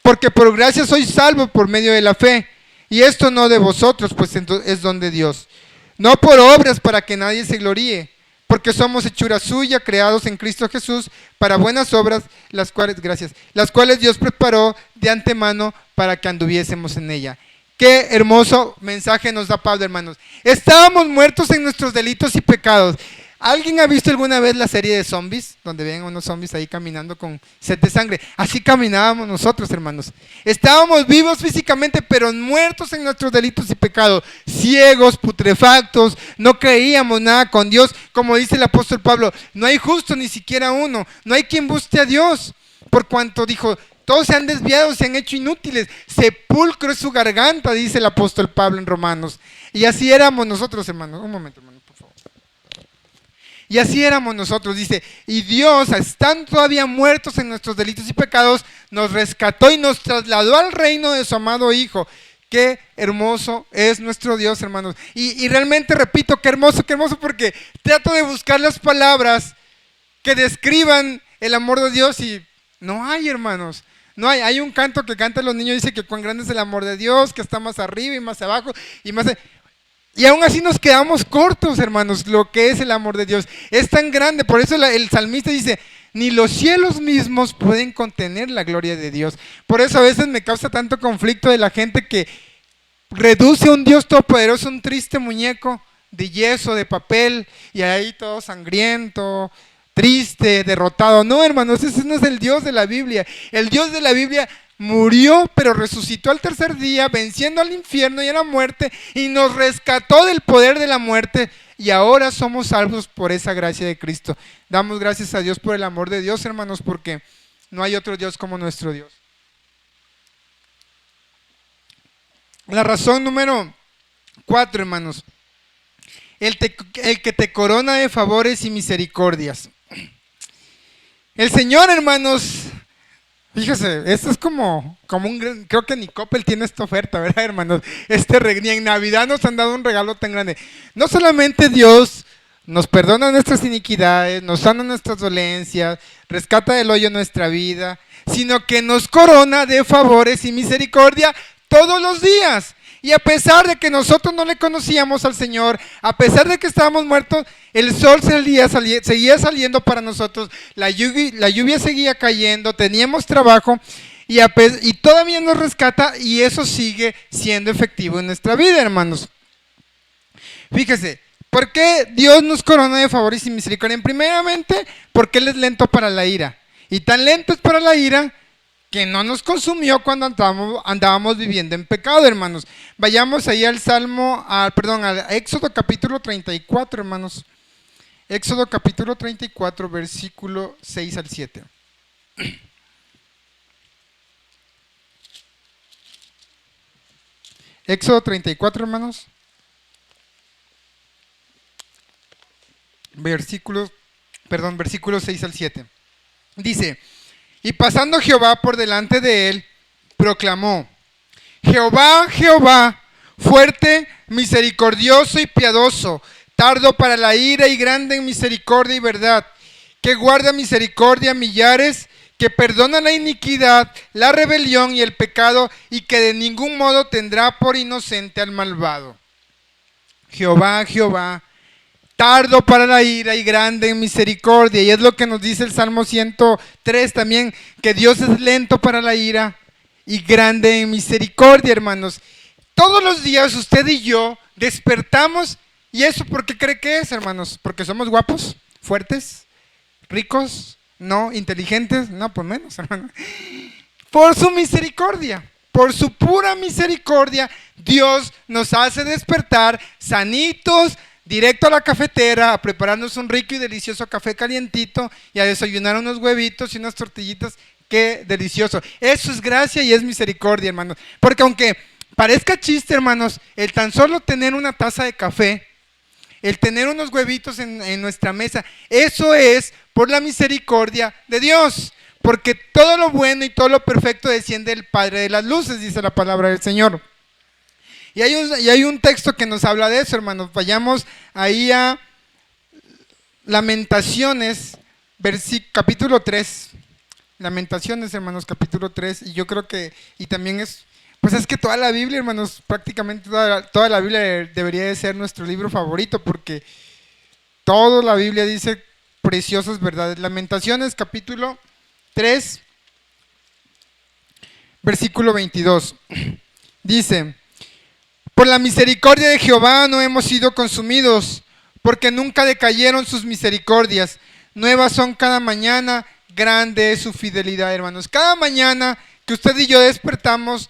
Porque por gracia sois salvos por medio de la fe, y esto no de vosotros, pues es don de Dios. No por obras para que nadie se gloríe, porque somos hechura suya, creados en Cristo Jesús, para buenas obras, las cuales Dios preparó de antemano para que anduviésemos en ella. Qué hermoso mensaje nos da Pablo, hermanos. Estábamos muertos en nuestros delitos y pecados. ¿Alguien ha visto alguna vez la serie de zombies? Donde ven unos zombies ahí caminando con sed de sangre. Así caminábamos nosotros, hermanos. Estábamos vivos físicamente, pero muertos en nuestros delitos y pecados. Ciegos, putrefactos, no creíamos nada con Dios. Como dice el apóstol Pablo, no hay justo ni siquiera uno. No hay quien busque a Dios. Por cuanto dijo, todos se han desviado, se han hecho inútiles. Sepulcro es su garganta, dice el apóstol Pablo en Romanos. Y así éramos nosotros, hermanos. Un momento, hermano, por favor. Y así éramos nosotros, dice. Y Dios, estando todavía muertos en nuestros delitos y pecados, nos rescató y nos trasladó al reino de su amado Hijo. Qué hermoso es nuestro Dios, hermanos. Y realmente, repito, qué hermoso, porque trato de buscar las palabras que describan el amor de Dios y no hay, hermanos. No hay un canto que cantan los niños, dice que cuán grande es el amor de Dios, que está más arriba y más abajo y más... Y aún así nos quedamos cortos, hermanos, lo que es el amor de Dios. Es tan grande, por eso el salmista dice, ni los cielos mismos pueden contener la gloria de Dios. Por eso a veces me causa tanto conflicto de la gente que reduce a un Dios todopoderoso un triste muñeco de yeso, de papel, y ahí todo sangriento, triste, derrotado. No, hermanos, ese no es el Dios de la Biblia. El Dios de la Biblia murió, pero resucitó al tercer día, venciendo al infierno y a la muerte, y nos rescató del poder de la muerte, y ahora somos salvos por esa gracia de Cristo. Damos gracias a Dios por el amor de Dios, hermanos, porque no hay otro Dios como nuestro Dios. La razón número 4, hermanos. El que te corona de favores y misericordias. El Señor, hermanos, fíjese, esto es como un, creo que ni Coppel tiene esta oferta, ¿verdad, hermanos? Ni en Navidad nos han dado un regalo tan grande. No solamente Dios nos perdona nuestras iniquidades, nos sana nuestras dolencias, rescata del hoyo nuestra vida, sino que nos corona de favores y misericordia todos los días. Y a pesar de que nosotros no le conocíamos al Señor, a pesar de que estábamos muertos, el sol seguía saliendo para nosotros, la lluvia seguía cayendo, teníamos trabajo y todavía nos rescata, y eso sigue siendo efectivo en nuestra vida, hermanos. Fíjese, ¿por qué Dios nos corona de favores y misericordia? Primeramente, porque Él es lento para la ira. Y tan lento es para la ira que no nos consumió cuando andábamos viviendo en pecado, hermanos. Vayamos ahí al al Éxodo capítulo 34, hermanos. Éxodo capítulo 34, versículo 6 al 7. Éxodo 34, hermanos. Versículos 6 al 7. Dice: y pasando Jehová por delante de él, proclamó: Jehová, Jehová, fuerte, misericordioso y piadoso, tardo para la ira y grande en misericordia y verdad, que guarda misericordia a millares, que perdona la iniquidad, la rebelión y el pecado, y que de ningún modo tendrá por inocente al malvado. Jehová, Jehová, tardo para la ira y grande en misericordia. Y es lo que nos dice el Salmo 103 también, que Dios es lento para la ira y grande en misericordia, hermanos. Todos los días usted y yo despertamos, ¿y eso por qué cree que es, hermanos? ¿Porque somos guapos, fuertes, ricos? No, inteligentes, no, pues menos, hermanos. Por su misericordia, por su pura misericordia, Dios nos hace despertar sanitos, directo a la cafetera, a prepararnos un rico y delicioso café calientito y a desayunar unos huevitos y unas tortillitas. ¡Qué delicioso! Eso es gracia y es misericordia, hermanos. Porque aunque parezca chiste, hermanos, el tan solo tener una taza de café, el tener unos huevitos en nuestra mesa, eso es por la misericordia de Dios. Porque todo lo bueno y todo lo perfecto desciende del Padre de las luces, dice la palabra del Señor. Y hay un texto que nos habla de eso, hermanos. Vayamos ahí a Lamentaciones, capítulo 3. Lamentaciones, hermanos, capítulo 3. Y yo creo que, y también es que toda la Biblia, hermanos, prácticamente toda la Biblia debería de ser nuestro libro favorito, porque toda la Biblia dice preciosas verdades. Lamentaciones, capítulo 3, versículo 22. Dice: por la misericordia de Jehová no hemos sido consumidos, porque nunca decayeron sus misericordias. Nuevas son cada mañana, grande es su fidelidad, hermanos. Cada mañana que usted y yo despertamos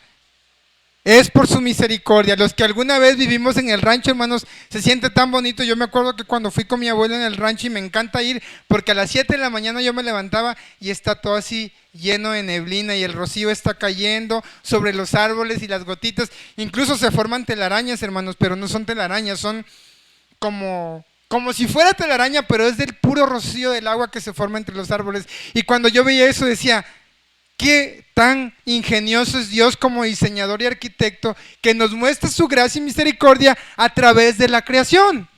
es por su misericordia. Los que alguna vez vivimos en el rancho, hermanos, se siente tan bonito. Yo me acuerdo que cuando fui con mi abuelo en el rancho, y me encanta ir, porque a las 7 de la mañana yo me levantaba y está todo así lleno de neblina y el rocío está cayendo sobre los árboles y las gotitas. Incluso se forman telarañas, hermanos, pero no son telarañas, son como si fuera telaraña, pero es del puro rocío del agua que se forma entre los árboles. Y cuando yo veía eso decía: qué tan ingenioso es Dios como diseñador y arquitecto, que nos muestra su gracia y misericordia a través de la creación.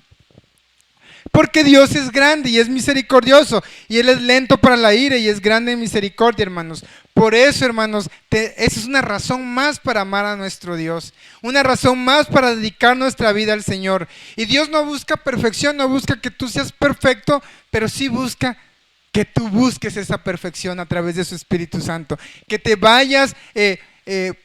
Porque Dios es grande y es misericordioso, y Él es lento para la ira y es grande en misericordia, hermanos. Por eso, hermanos, esa es una razón más para amar a nuestro Dios, una razón más para dedicar nuestra vida al Señor. Y Dios no busca perfección, no busca que tú seas perfecto, pero sí busca que tú busques esa perfección a través de su Espíritu Santo, que te vayas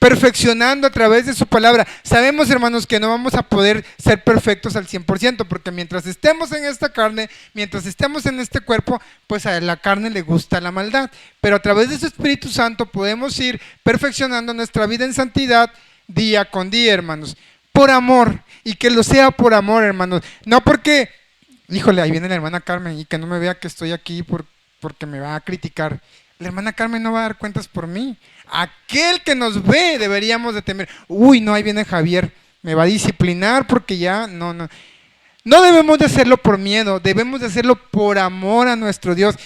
perfeccionando a través de su palabra. Sabemos, hermanos, que no vamos a poder ser perfectos al 100%, porque mientras estemos en esta carne, mientras estemos en este cuerpo, pues a la carne le gusta la maldad, pero a través de su Espíritu Santo podemos ir perfeccionando nuestra vida en santidad día con día, hermanos, por amor, y que lo sea por amor, hermanos, no porque, híjole, ahí viene la hermana Carmen y que no me vea que estoy aquí porque me va a criticar. La hermana Carmen no va a dar cuentas por mí. Aquel que nos ve deberíamos de temer. Uy, no, ahí viene Javier, me va a disciplinar porque ya, no. No debemos de hacerlo por miedo, debemos de hacerlo por amor a nuestro Dios.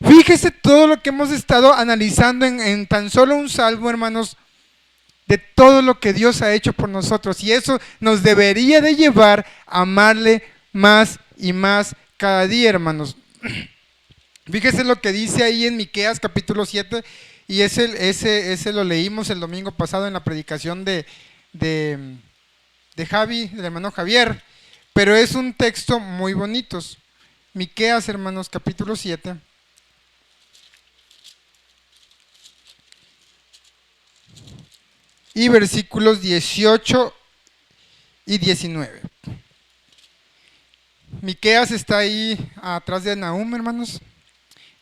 Fíjese todo lo que hemos estado analizando en tan solo un salmo, hermanos, de todo lo que Dios ha hecho por nosotros. Y eso nos debería de llevar a amarle más y más cada día, hermanos. Fíjese lo que dice ahí en Miqueas capítulo 7, y ese lo leímos el domingo pasado en la predicación de Javi, del hermano Javier, pero es un texto muy bonito. Miqueas, hermanos, capítulo 7. Y versículos 18 y 19. Miqueas está ahí atrás de Nahum, hermanos.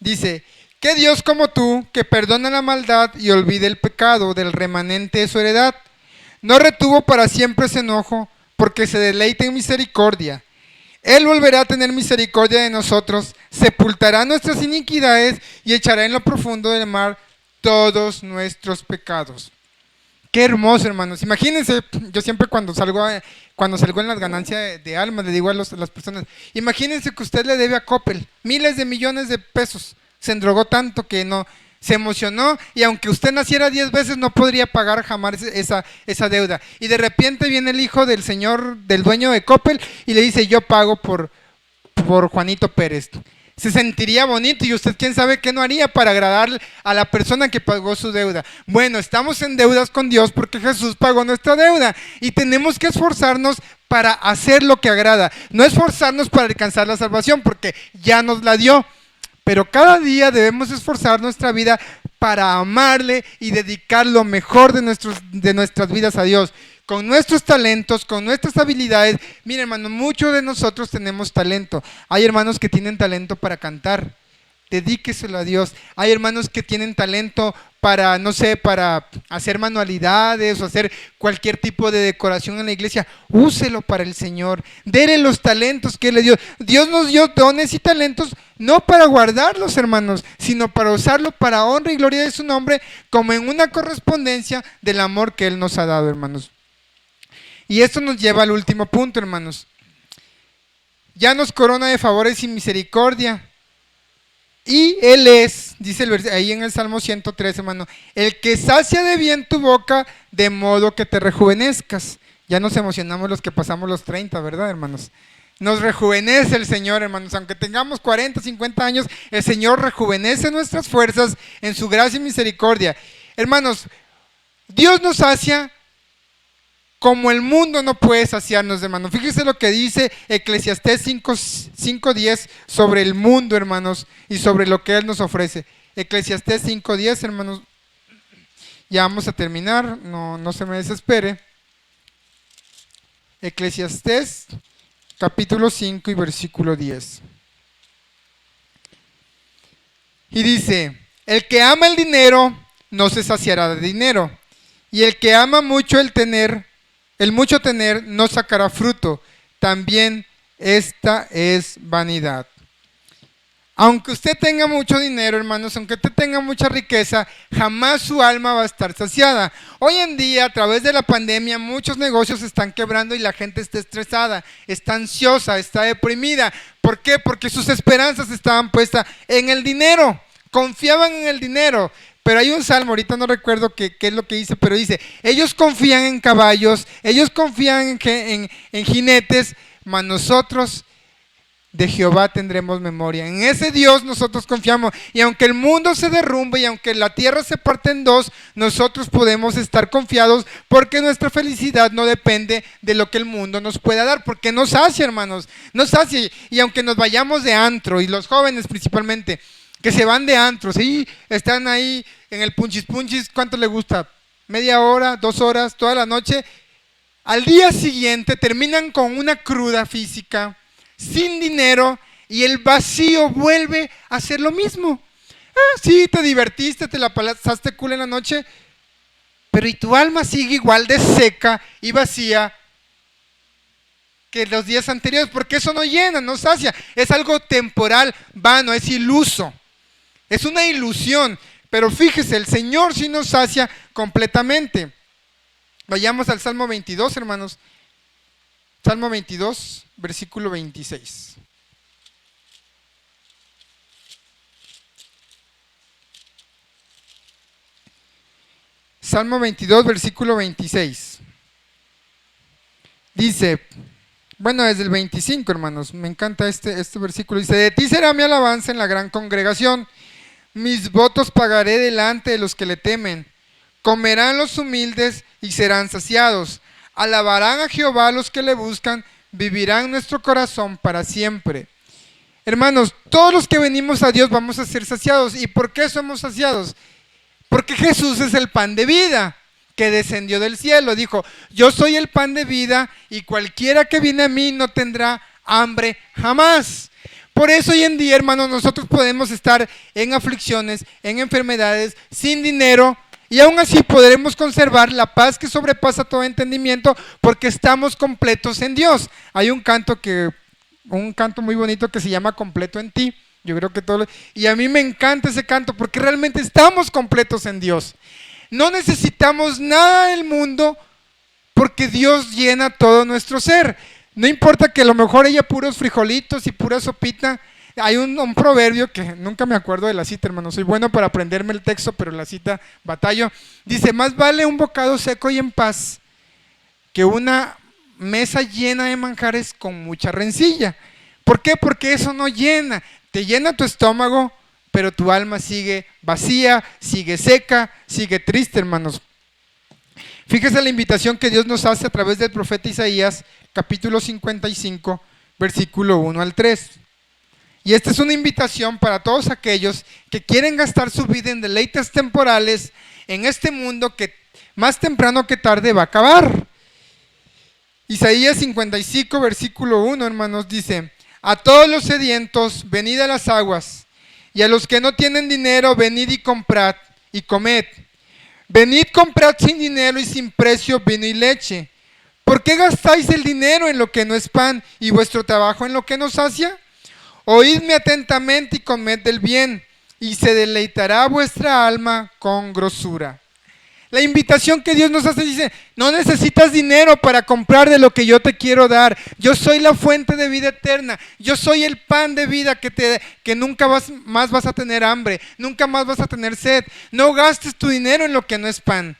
Dice, ¿qué Dios como tú, que perdona la maldad y olvida el pecado del remanente de su heredad? No retuvo para siempre ese enojo, porque se deleita en misericordia. Él volverá a tener misericordia de nosotros, sepultará nuestras iniquidades y echará en lo profundo del mar todos nuestros pecados. Qué hermoso, hermanos. Imagínense, yo siempre cuando salgo en las ganancias de alma, le digo a las personas, imagínense que usted le debe a Coppel miles de millones de pesos. Se endrogó tanto que no, se emocionó, y aunque usted naciera 10 veces no podría pagar jamás esa deuda. Y de repente viene el hijo del señor, del dueño de Coppel, y le dice, yo pago por Juanito Pérez. Se sentiría bonito, y usted quién sabe qué no haría para agradar a la persona que pagó su deuda. Bueno, estamos en deudas con Dios porque Jesús pagó nuestra deuda y tenemos que esforzarnos para hacer lo que agrada, no esforzarnos para alcanzar la salvación porque ya nos la dio, pero cada día debemos esforzar nuestra vida para amarle y dedicar lo mejor de nuestras vidas a Dios. Con nuestros talentos, con nuestras habilidades. Mira, hermano, muchos de nosotros tenemos talento. Hay hermanos que tienen talento para cantar, dedíqueselo a Dios. Hay hermanos que tienen talento para, no sé, para hacer manualidades o hacer cualquier tipo de decoración en la iglesia. Úselo para el Señor, dele los talentos que Él le dio. Dios nos dio dones y talentos no para guardarlos, hermanos, sino para usarlo para honra y gloria de su nombre, como en una correspondencia del amor que Él nos ha dado, hermanos. Y esto nos lleva al último punto, hermanos. Ya nos corona de favores y misericordia. Y Él es, dice ahí en el Salmo 103, hermano, el que sacia de bien tu boca, de modo que te rejuvenezcas. Ya nos emocionamos los que pasamos los 30, ¿verdad, hermanos? Nos rejuvenece el Señor, hermanos. Aunque tengamos 40, 50 años, el Señor rejuvenece nuestras fuerzas en su gracia y misericordia. Hermanos, Dios nos sacia como el mundo no puede saciarnos, hermanos. Fíjese lo que dice Eclesiastés 5:10 sobre el mundo, hermanos, y sobre lo que Él nos ofrece. Eclesiastés 5:10, hermanos. Ya vamos a terminar, no se me desespere. Eclesiastés capítulo 5 y versículo 10. Y dice, el que ama el dinero no se saciará de dinero, y el que ama mucho el mucho tener no sacará fruto. También esta es vanidad. Aunque usted tenga mucho dinero, hermanos, aunque usted tenga mucha riqueza, jamás su alma va a estar saciada. Hoy en día, a través de la pandemia, muchos negocios están quebrando y la gente está estresada, está ansiosa, está deprimida. ¿Por qué? Porque sus esperanzas estaban puestas en el dinero, confiaban en el dinero. Pero hay un salmo, ahorita no recuerdo qué es lo que dice, pero dice, ellos confían en caballos, ellos confían en jinetes, mas nosotros de Jehová tendremos memoria. En ese Dios nosotros confiamos. Y aunque el mundo se derrumbe y aunque la tierra se parte en dos, nosotros podemos estar confiados porque nuestra felicidad no depende de lo que el mundo nos pueda dar. Porque nos sacia, hermanos. Nos sacia. Y aunque nos vayamos de antro, y los jóvenes principalmente, que se van de antro, ¿sí? Están ahí en el punchis punchis, ¿cuánto le gusta? Media hora, 2 horas, toda la noche. Al día siguiente terminan con una cruda física, sin dinero, y el vacío vuelve a hacer lo mismo. Ah, sí, te divertiste, te la pasaste cool en la noche, pero y tu alma sigue igual de seca y vacía que los días anteriores, porque eso no llena, no sacia, es algo temporal, vano, es iluso, es una ilusión. Pero fíjese, el Señor sí nos sacia completamente. Vayamos al Salmo 22, hermanos. Salmo 22, versículo 26. Salmo 22, versículo 26. Dice, bueno, desde el 25, hermanos, me encanta este versículo. Dice, de ti será mi alabanza en la gran congregación. Mis votos pagaré delante de los que le temen. Comerán los humildes y serán saciados. Alabarán a Jehová los que le buscan, vivirán nuestro corazón para siempre. Hermanos, todos los que venimos a Dios vamos a ser saciados. ¿Y por qué somos saciados? Porque Jesús es el pan de vida que descendió del cielo. Dijo, yo soy el pan de vida y cualquiera que viene a mí no tendrá hambre jamás. Por eso hoy en día, hermanos, nosotros podemos estar en aflicciones, en enfermedades, sin dinero, y aún así podremos conservar la paz que sobrepasa todo entendimiento porque estamos completos en Dios. Hay un canto muy bonito que se llama Completo en ti. Yo creo que y a mí me encanta ese canto porque realmente estamos completos en Dios. No necesitamos nada del mundo porque Dios llena todo nuestro ser. No importa que a lo mejor haya puros frijolitos y pura sopita. Hay un proverbio que nunca me acuerdo de la cita, hermano. Soy bueno para aprenderme el texto, pero la cita batallo. Dice, más vale un bocado seco y en paz que una mesa llena de manjares con mucha rencilla. ¿Por qué? Porque eso no llena. Te llena tu estómago, pero tu alma sigue vacía, sigue seca, sigue triste, hermanos. Fíjese la invitación que Dios nos hace a través del profeta Isaías, capítulo 55, versículo 1 al 3. Y esta es una invitación para todos aquellos que quieren gastar su vida en deleites temporales en este mundo que más temprano que tarde va a acabar. Isaías 55, versículo 1, hermanos, dice, a todos los sedientos, venid a las aguas, y a los que no tienen dinero, venid y comprad y comed. Venid, comprad sin dinero y sin precio vino y leche. ¿Por qué gastáis el dinero en lo que no es pan y vuestro trabajo en lo que no sacia? Oídme atentamente y comed del bien, y se deleitará vuestra alma con grosura. La invitación que Dios nos hace dice, no necesitas dinero para comprar de lo que yo te quiero dar. Yo soy la fuente de vida eterna. Yo soy el pan de vida que nunca más vas a tener hambre, nunca más vas a tener sed. No gastes tu dinero en lo que no es pan.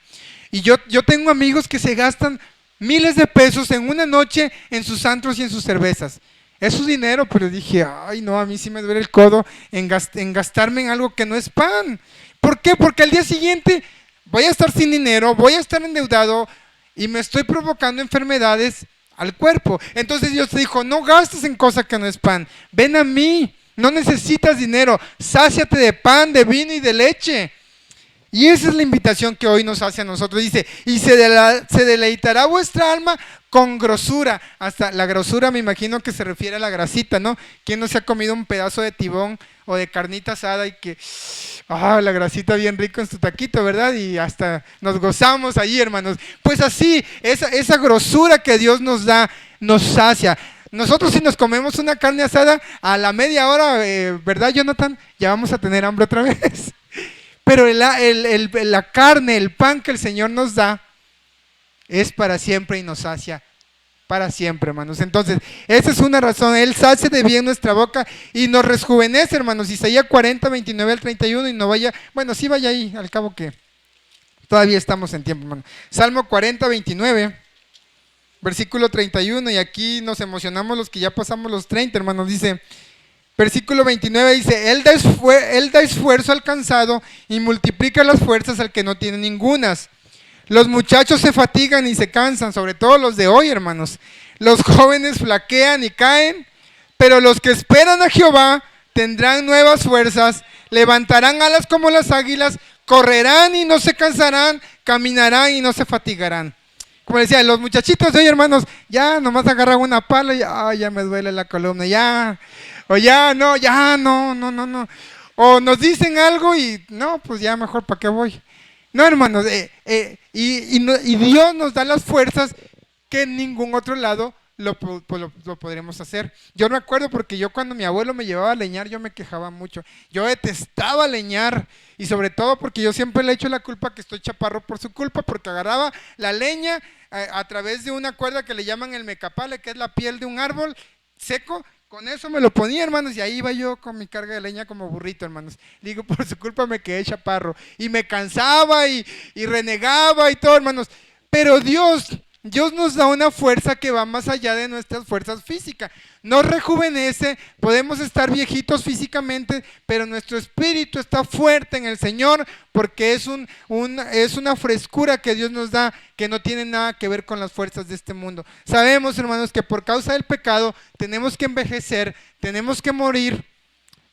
Y yo tengo amigos que se gastan miles de pesos en una noche en sus antros y en sus cervezas. Es su dinero, pero dije, ay no, a mí sí me duele el codo en gastarme en algo que no es pan. ¿Por qué? Porque al día siguiente voy a estar sin dinero, voy a estar endeudado y me estoy provocando enfermedades al cuerpo. Entonces Dios te dijo, no gastes en cosas que no es pan. Ven a mí, no necesitas dinero, sáciate de pan, de vino y de leche. Y esa es la invitación que hoy nos hace a nosotros. Dice, y se deleitará vuestra alma con grosura. Hasta la grosura me imagino que se refiere a la grasita, ¿no? ¿Quién no se ha comido un pedazo de tibón o de carnita asada y que, la grasita bien rico en su taquito, ¿verdad? Y hasta nos gozamos allí, hermanos. Pues así, esa grosura que Dios nos da, nos sacia. Nosotros si nos comemos una carne asada, a la media hora, ¿verdad, Jonathan? Ya vamos a tener hambre otra vez. Pero la carne, el pan que el Señor nos da, es para siempre y nos sacia para siempre, hermanos. Entonces, esa es una razón. Él sacia de bien nuestra boca y nos rejuvenece, hermanos. Isaías 40, 29 al 31 y no vaya, bueno, sí vaya ahí, al cabo que todavía estamos en tiempo, hermano. Salmo 40, 29. versículo 31, y aquí nos emocionamos los que ya pasamos los 30, hermanos. Dice, versículo 29 dice, él da esfuerzo al cansado y multiplica las fuerzas al que no tiene ningunas. Los muchachos se fatigan y se cansan, sobre todo los de hoy, hermanos. Los jóvenes flaquean y caen, pero los que esperan a Jehová tendrán nuevas fuerzas, levantarán alas como las águilas, correrán y no se cansarán, caminarán y no se fatigarán. Como decía, los muchachitos de hoy, hermanos, ya nomás agarran una pala y ya me duele la columna, ya. O ya no. O nos dicen algo y no, pues ya mejor para qué voy. No, hermanos, y Dios nos da las fuerzas que en ningún otro lado lo podremos hacer. Yo me acuerdo porque yo cuando mi abuelo me llevaba a leñar, yo me quejaba mucho. Yo detestaba leñar y sobre todo porque yo siempre le echo la culpa que estoy chaparro por su culpa, porque agarraba la leña a través de una cuerda que le llaman el mecapale, que es la piel de un árbol seco. Con eso me lo ponía, hermanos, y ahí iba yo con mi carga de leña como burrito, hermanos. Digo, por su culpa me quedé chaparro. Y me cansaba y renegaba y todo, hermanos. Pero Dios nos da una fuerza que va más allá de nuestras fuerzas físicas. Nos rejuvenece, podemos estar viejitos físicamente, pero nuestro espíritu está fuerte en el Señor porque es una frescura que Dios nos da que no tiene nada que ver con las fuerzas de este mundo. Sabemos, hermanos, que por causa del pecado tenemos que envejecer, tenemos que morir,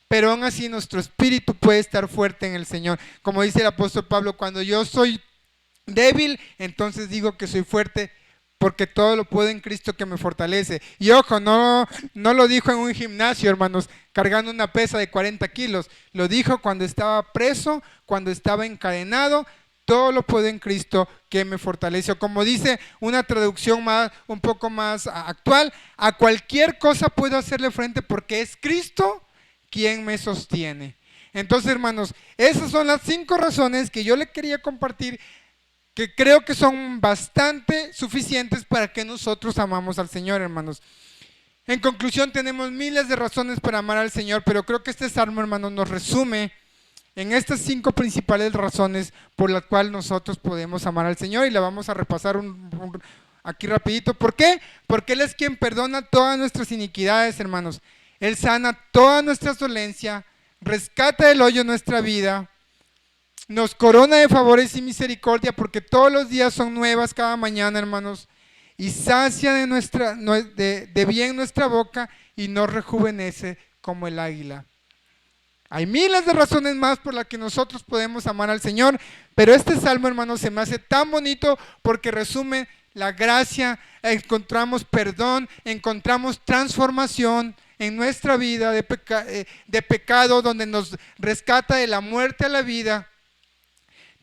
pero aún así nuestro espíritu puede estar fuerte en el Señor. Como dice el apóstol Pablo, cuando yo soy débil, entonces digo que soy fuerte porque todo lo puedo en Cristo que me fortalece. Y ojo, no lo dijo en un gimnasio, hermanos, cargando una pesa de 40 kilos. Lo dijo cuando estaba preso, cuando estaba encadenado. Todo lo puedo en Cristo que me fortalece. O como dice una traducción un poco más actual, a cualquier cosa puedo hacerle frente porque es Cristo quien me sostiene. Entonces, hermanos, esas son las 5 razones que yo le quería compartir, que creo que son bastante suficientes para que nosotros amamos al Señor, hermanos. En conclusión, tenemos miles de razones para amar al Señor, pero creo que este salmo, hermanos, nos resume en estas 5 principales razones por las cuales nosotros podemos amar al Señor, y la vamos a repasar aquí rapidito. ¿Por qué? Porque Él es quien perdona todas nuestras iniquidades, hermanos. Él sana toda nuestra dolencia, rescata del hoyo nuestra vida, nos corona de favores y misericordia porque todos los días son nuevas cada mañana, hermanos, y sacia de bien nuestra boca y nos rejuvenece como el águila. Hay miles de razones más por las que nosotros podemos amar al Señor, pero este salmo, hermanos, se me hace tan bonito porque resume la gracia, encontramos perdón, encontramos transformación en nuestra vida de pecado, donde nos rescata de la muerte a la vida.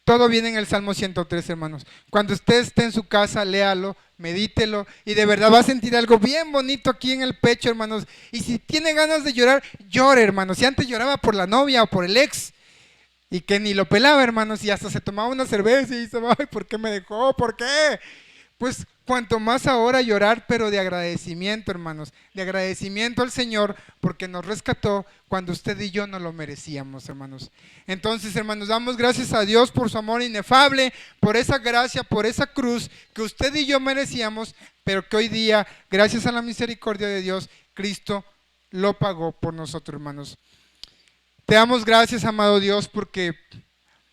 Todo viene en el Salmo 103, hermanos. Cuando usted esté en su casa, léalo, medítelo y de verdad va a sentir algo bien bonito aquí en el pecho, hermanos. Y si tiene ganas de llorar, llore, hermanos. Si antes lloraba por la novia o por el ex y que ni lo pelaba, hermanos, y hasta se tomaba una cerveza y dice, ay, ¿por qué me dejó? ¿Por qué? Pues cuanto más ahora llorar, pero de agradecimiento, hermanos, de agradecimiento al Señor porque nos rescató cuando usted y yo no lo merecíamos, hermanos. Entonces, hermanos, damos gracias a Dios por su amor inefable, por esa gracia, por esa cruz que usted y yo merecíamos, pero que hoy día, gracias a la misericordia de Dios, Cristo lo pagó por nosotros, hermanos. Te damos gracias, amado Dios, porque